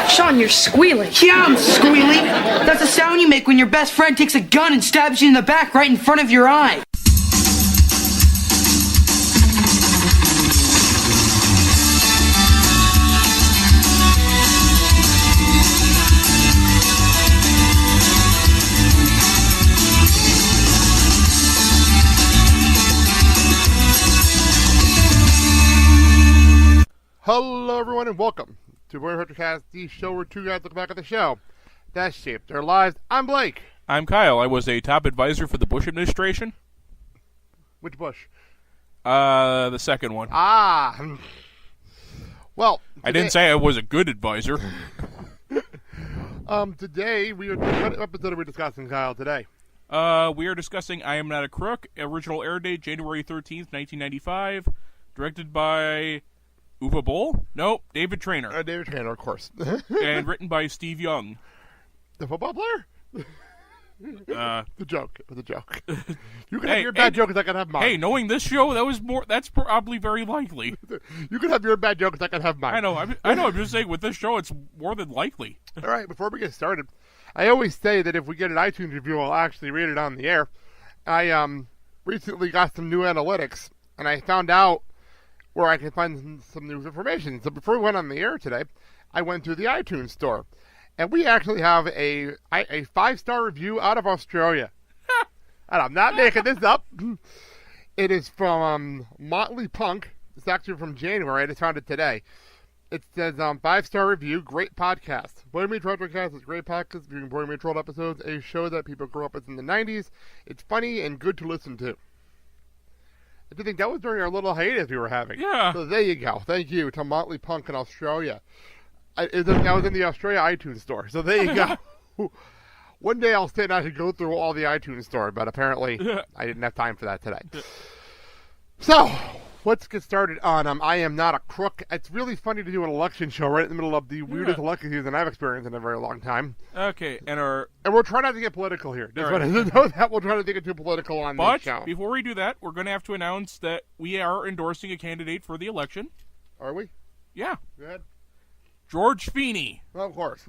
Sean, you're squealing. Yeah, I'm squealing. That's the sound you make when your best friend takes a gun and stabs you in the back right in front of your eye. Hello, everyone, and welcome to BMR Podcast, the show where two guys look back at the show that shaped their lives. I'm Blake. I'm Kyle. I was a top advisor for the Bush administration. Which Bush? The second one. Ah. Well, today, I didn't say I was a good advisor. Today, what episode are we discussing, Kyle, today? We are discussing I Am Not A Crook, original air date January 13th, 1995, directed by Uwe Boll? No, David Traynor. David Traynor, of course. And written by Steve Young. The football player? The joke. You can have your hey, bad jokes, I can have mine. Hey, knowing this show, that's probably very likely. You can have your bad jokes, I can have mine. I know. I'm just saying with this show, it's more than likely. All right, before we get started, I always say that if we get an iTunes review, I'll actually read it on the air. I recently got some new analytics, and I found out where I can find some news information. So before we went on the air today, I went through the iTunes store, and we actually have a 5-star review out of Australia. And I'm not making this up. It is from Motley Punk. It's actually from January. I just found it today. It says 5-star review, great podcast. Boy Meets World podcast is a great podcast. Viewing Boy Meets World episodes, a show that people grew up with in the 90s. It's funny and good to listen to. I do think that was during our little hiatus we were having. Yeah. So there you go. Thank you to Motley Punk in Australia. I was in the Australia iTunes store. So there you go. One day I'll sit and I should go through all the iTunes store, but apparently I didn't have time for that today. So let's get started on I Am Not A Crook. It's really funny to do an election show right in the middle of the weirdest election season I've experienced in a very long time. Okay, and we're trying not to get political here. Just right. want to know that we'll try to get too political on this show. But before we do that, we're going to have to announce that we are endorsing a candidate for the election. Are we? Yeah. Go ahead. George Feeney. Well, of course.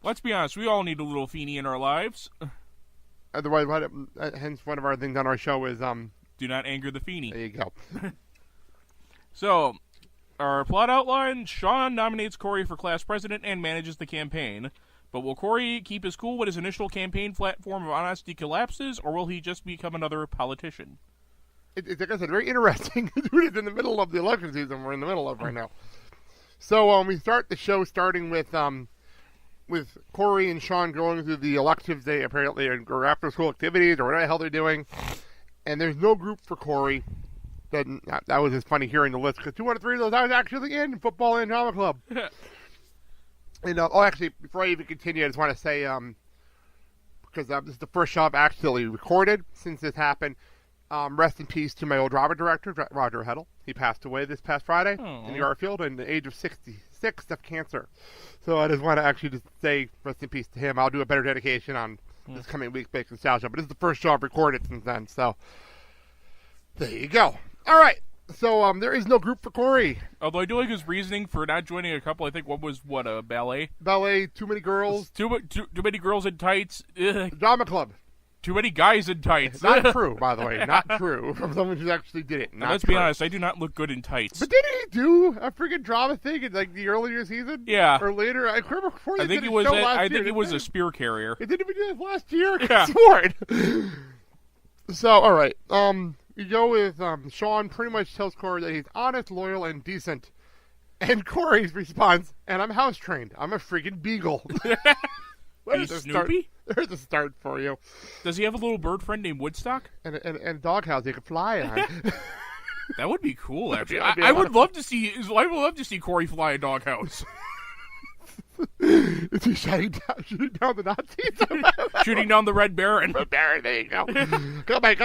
Let's be honest, we all need a little Feeney in our lives. Otherwise, hence one of our things on our show is do not anger the Feeney. There you go. So, our plot outline, Sean nominates Cory for class president and manages the campaign. But will Cory keep his cool when his initial campaign platform of honesty collapses, or will he just become another politician? It's like I said, very interesting. It's in the middle of the election season we're in the middle of right now. So we start the show starting with Cory and Sean going through the electives day, apparently, or after-school activities, or whatever the hell they're doing. And there's no group for Cory. That was just funny hearing the list, because 2 out of 3 of those I was actually in football and drama club. And actually, before I even continue, I just want to say, because this is the first show I've actually recorded since this happened. Rest in peace to my old drama director, Roger Heddle. He passed away this past Friday in Garfield at the age of 66 of cancer. So I just want to actually just say rest in peace to him. I'll do a better dedication on this coming week based nostalgia, but this is the first show I've recorded since then, so there you go. All right, so there is no group for Cory. Although I do like his reasoning for not joining a couple. I think one was a ballet. Ballet, too many girls. Too many girls in tights. Drama club. Too many guys in tights. Not true, by the way. Not true. From someone who actually did it. Not let's true. be honest, I do not look good in tights. But didn't he do a freaking drama thing in like the earlier season? Yeah. Or later? I remember before I think he was. I think he was a spear carrier. He didn't even do this last year. Yeah. Sword. So, all right. You go with Sean. Pretty much tells Cory that he's honest, loyal, and decent. And Cory's response, and I'm house trained. I'm a freaking beagle. He's Snoopy? There's a start for you. Does he have a little bird friend named Woodstock? And a doghouse he could fly on. That would be cool, actually. I would love to see Cory fly a doghouse. Is he shooting down the Nazis? Shooting down the Red Baron. Red Baron, there you go. got my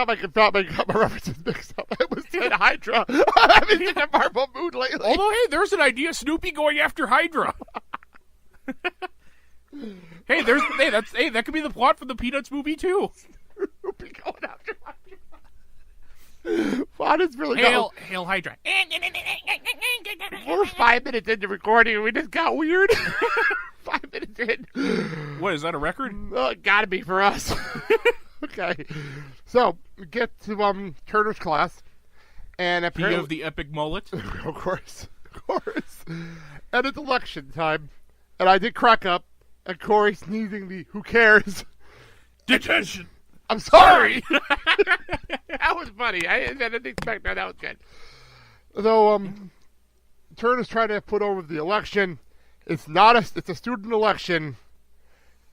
references mixed up. I was saying Hydra. I've been in a Marvel mood lately. Although, hey, there's an idea. Snoopy going after Hydra. Hey, that could be the plot for the Peanuts movie too. Snoopy going after Hydra. Juan is really Hail Hydra. We're 5 minutes into recording and we just got weird. 5 minutes in. What, is that a record? It gotta be for us. Okay. So, we get to Turner's class. And apparently... He of the epic mullet. Of course. And it's election time. And I did crack up at Cory sneezing the who cares. Detention. I'm sorry. That was funny. I didn't expect that. That was good. So, Turner's trying to put over the election. It's a student election.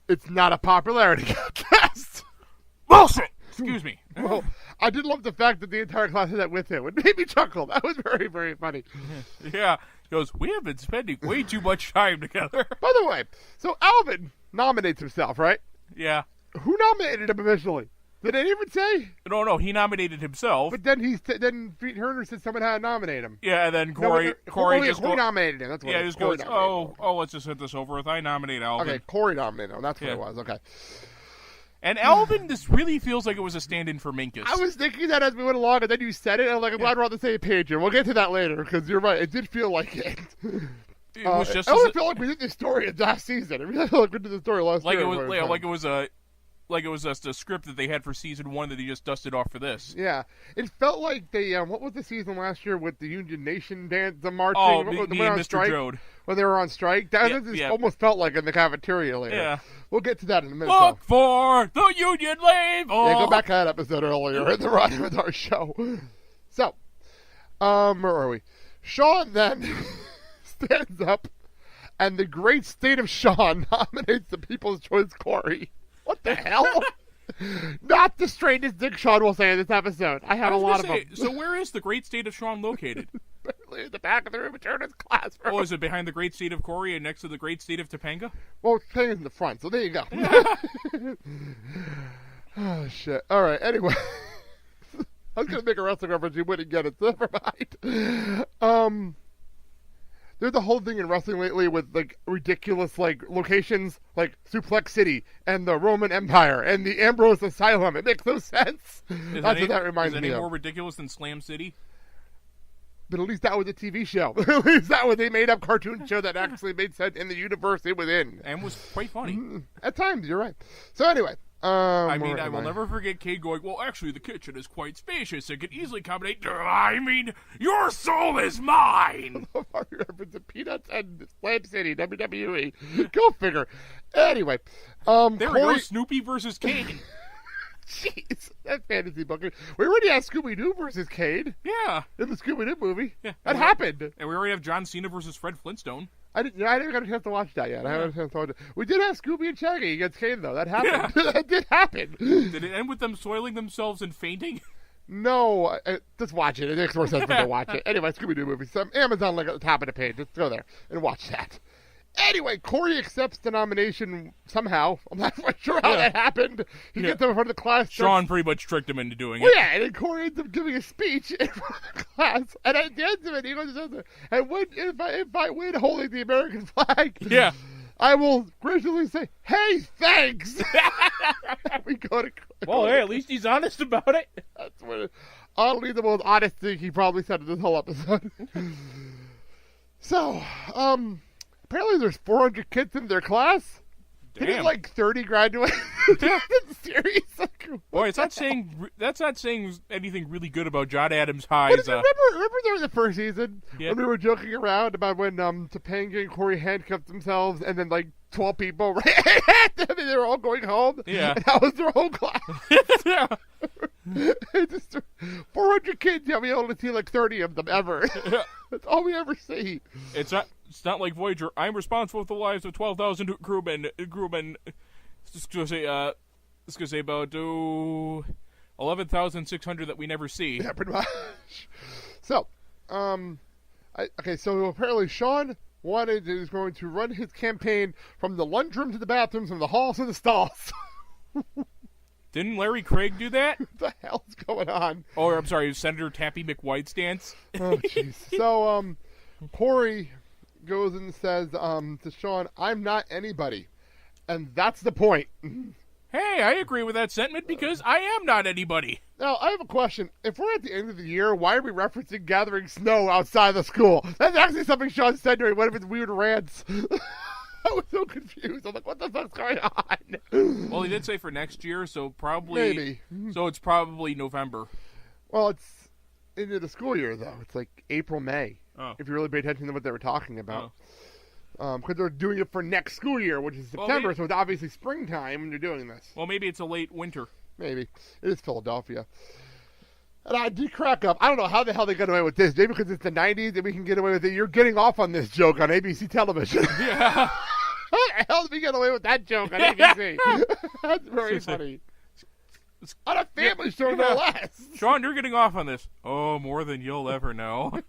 It's not a popularity contest. Bullshit! Excuse me. Well, I did love the fact that the entire class had that with him. It made me chuckle. That was very, very funny. Yeah. He goes, we have been spending way too much time together. By the way, so Alvin nominates himself, right? Yeah. Who nominated him initially? Did anyone say? No, he nominated himself. But then then Turner said someone had to nominate him. Yeah, and then Cory just nominated him. That's what he just goes, let's just hit this over with. I nominate Alvin. Okay, Cory nominated him. That's what it was. Okay. And Alvin, this really feels like it was a stand-in for Minkus. I was thinking that as we went along, and then you said it, and I'm like, I'm glad we're on the same page here. We'll get to that later, because you're right. It did feel like it. It was just. I always felt like we did this story last season. I really felt like we did the story last year. Like it was just a script that they had for season 1 that they just dusted off for this. Yeah, it felt like they. What was the season last year with the Union Nation dance, the marching? Oh, me and Mr. Jode. When they were on strike, that almost felt like in the cafeteria later. Yeah, we'll get to that in a minute. Look for the Union label. Yeah, go back to that episode earlier in the run with our show. So, where are we? Sean then stands up, and the great state of Sean nominates the People's Choice Cory. What the hell? Not the straightest dick Sean will say in this episode. I have a lot of them. So where is the great state of Sean located? In the back of the room in Turner's classroom. Oh, is it behind the great state of Cory and next to the great state of Topanga? Well, Topanga's in the front, so there you go. Oh, shit. All right, anyway. I was going to make a wrestling reference. You wouldn't get it, so never mind. There's a whole thing in wrestling lately with, like, ridiculous, like, locations, like Suplex City and the Roman Empire and the Ambrose Asylum. It makes no sense. That's what that reminds me of. Is it any more ridiculous than Slam City? But at least that was a TV show. At least that was a made-up cartoon show that actually made sense in the universe it was in. And was quite funny. At times, you're right. So anyway. I will never forget Kate going, well, actually, the kitchen is quite spacious. It could easily accommodate... I mean, your soul is mine! I love how you reference to Peanuts and Slam City, WWE. Go figure. Anyway. There we go, Snoopy versus Kane. Jeez, that fantasy book. We already have Scooby-Doo versus Cade. Yeah. In the Scooby-Doo movie. Yeah. That happened. And we already have John Cena versus Fred Flintstone. I didn't get a chance to watch that yet. I haven't had a chance to watch it. We did have Scooby and Shaggy against Cade, though. That happened. Yeah. That did happen. Did it end with them soiling themselves and fainting? No. Just watch it. It makes more sense to watch it. Anyway, Scooby-Doo movie. Some Amazon link at the top of the page. Just go there and watch that. Anyway, Cory accepts the nomination somehow. I'm not quite sure how that happened. He gets up in front of the class. Sean pretty much tricked him into doing it. Yeah, and then Cory ends up giving a speech in front of the class. And at the end of it, he goes, and if I win holding the American flag, I will graciously say, hey, thanks. We go to... Well, hey, at least he's honest about it. That's what... Oddly, the most honest thing he probably said in this whole episode. So, apparently there's 400 kids in their class. Damn. Didn't like 30 graduate series. Boy, that's not saying anything really good about John Adams High's. Remember there was the first season when we were joking around about when Topanga and Cory handcuffed themselves and then like 12 people ran at them and they were all going home. Yeah. And that was their whole class. Yeah. Just 400 kids, yeah, we only see like 30 of them ever. That's all we ever see. It's not like Voyager. I'm responsible for the lives of 12,000 crewmen. It's going to say about 11,600 that we never see. Yeah, pretty much. So, so apparently Sean is going to run his campaign from the lunchroom to the bathrooms, from the halls to the stalls. Didn't Larry Craig do that? What the hell's going on? Oh, I'm sorry, Senator Tappy McWhite's dance. Oh, jeez. So, Cory goes and says to Sean, I'm not anybody. And that's the point. Hey, I agree with that sentiment because I am not anybody. Now, I have a question. If we're at the end of the year, why are we referencing gathering snow outside the school? That's actually something Sean said during one of his weird rants. I was so confused. I'm like, what the fuck's going on? Well, he did say for next year, so probably... Maybe. So it's probably November. Well, it's into the school year, though. It's like April, May. Oh. If you really pay attention to what they were talking about. Because they're doing it for next school year, which is September, so it's obviously springtime when they're doing this. Well, maybe it's a late winter. Maybe. It is Philadelphia. And I did crack up. I don't know how the hell they got away with this. Maybe because it's the 90s and we can get away with it. You're getting off on this joke on ABC television. Yeah. How the hell did we get away with that joke on ABC? That's very funny. On a family show, no less. Sean, you're getting off on this. Oh, more than you'll ever know.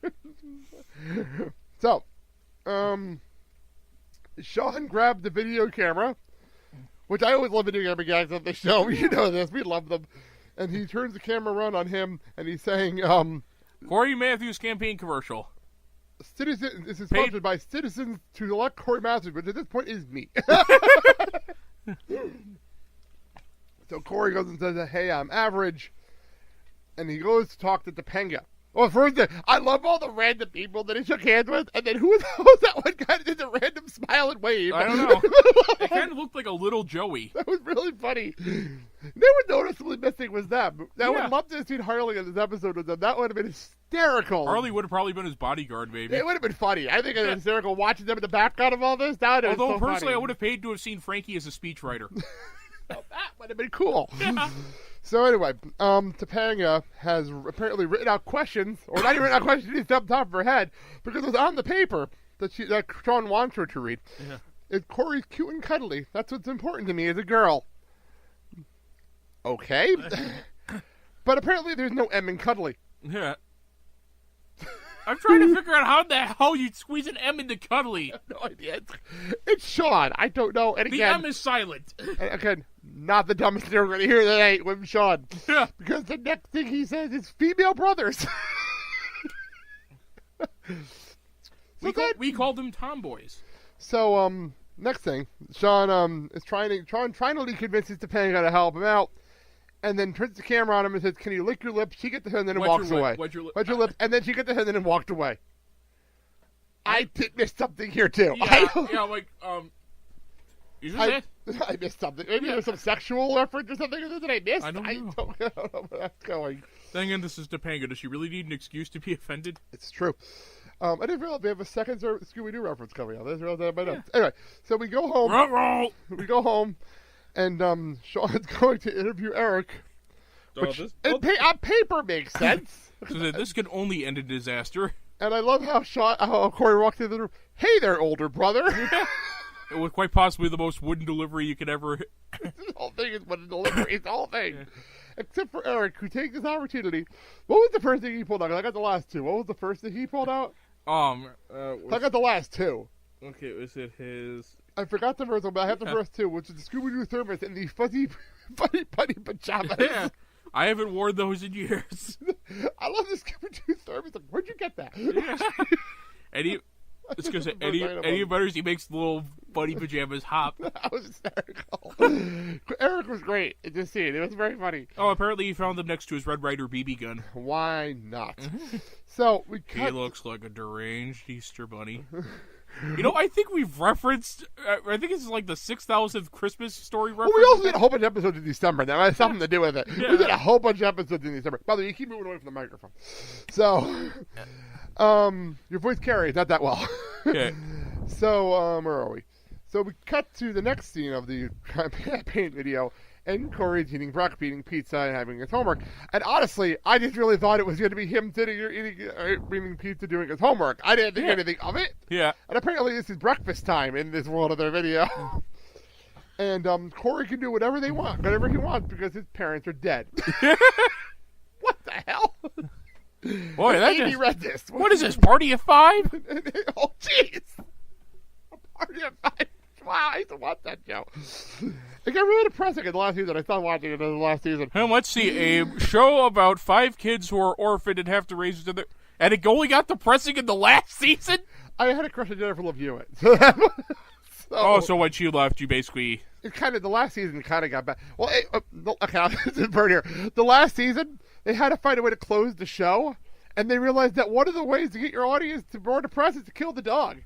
So, Sean grabbed the video camera, which I always love video camera guys on the show. You know this. We love them. And he turns the camera around on him, and he's saying, Cory Matthews campaign commercial. This is sponsored by citizens to elect Cory Matthews, which at this point is me. So Cory goes and says, hey, I'm average. And he goes to talk to Topanga. Well, first, I love all the random people that he shook hands with. And then who the hell was that one guy that did the random smile and wave? I don't know. It kind of looked like a little Joey. That was really funny. They were noticeably missing was them. I would love to have seen Harley in this episode with them. That would have been hysterical. Harley would have probably been his bodyguard, maybe. It would have been funny. I think it was hysterical watching them in the background of all this. That would have been so personally, funny. I would have paid to have seen Frankie as a speechwriter. That would have been cool. Yeah. So anyway, Topanga has apparently written out questions, or not even written out questions, she's up top of her head, because it was on the paper that Sean wants her to read. Yeah. Is Cory's cute and cuddly? That's what's important to me as a girl. Okay. But apparently there's no M in cuddly. Yeah. I'm trying to figure out how the hell you'd squeeze an M into cuddly. I have no idea. It's Sean. I don't know. And The again, M is silent. and again, not the dumbest thing we're going to hear today with Sean. Yeah. Because the next thing he says is female brothers. We called them tomboys. So, next thing, Sean is trying to convince Topanga to help him out, and then turns the camera on him and says, "Can you lick your lips?" She gets the hand and then walks away. Wet your lips, and then she gets the hand and then walked away. I did miss something here too. You just said? I missed something. Maybe there was some sexual reference or something that I missed. I don't know. I don't know where that's going. Then again, this is Topanga. Does she really need an excuse to be offended? It's true. I didn't realize we have a second Scooby-Doo reference coming out. I didn't realize that in my notes. Anyway, so we go home. Ruh-roh! We go home, and Sean's going to interview Eric, which on paper makes sense. So that this can only end in disaster. And I love how Cory walked into the room. Hey there, older brother. It was quite possibly the most wooden delivery you could ever... This whole thing is wooden delivery. It's the whole thing. Yeah. Except for Eric, who takes this opportunity. What was the first thing he pulled out? I got the last two. What was the first thing he pulled out? I got the last two. Okay, was it his... I forgot the first one, but I have the first two, which is the Scooby-Doo thermos and the fuzzy putty pajamas. Yeah. I haven't worn those in years. I love the Scooby-Doo thermos. Like, where'd you get that? Yeah. Eddie Butters, he makes the little buddy pajamas hop. That was hysterical. Eric was great in this scene. It was very funny. Oh, apparently he found them next to his Red Ryder BB gun. Why not? So we cut... He looks like a deranged Easter bunny. You know, I think we've referenced... I think it's like the 6,000th Christmas story reference. Well, we also did a whole bunch of episodes in December. That has something to do with it. Yeah. We did a whole bunch of episodes in December. By the way, you keep moving away from the microphone. So... your voice carries not that well. Okay. So, where are we? So we cut to the next scene of the campaign video, and Cory's eating pizza and having his homework. And honestly, I just really thought it was going to be him sitting here eating pizza, doing his homework. I didn't think anything of it. Yeah. And apparently this is breakfast time in this world of their video. And Cory can do whatever he wants, because his parents are dead. What the hell? Boy, Amy read this. What is this, Party of Five? Oh, jeez. A Party of Five. Wow, I used to watch that show. It got really depressing in the last season. I stopped watching it in the last season. And let's see, a show about 5 kids who are orphaned and have to raise them. And it only got depressing in the last season? I had a crush on Jennifer Love Hewitt. So when she left, you basically it kind of the last season kind of got bad. Well, okay, this is burn here. The last season they had to find a way to close the show, and they realized that one of the ways to get your audience to more depressed is to kill the dog.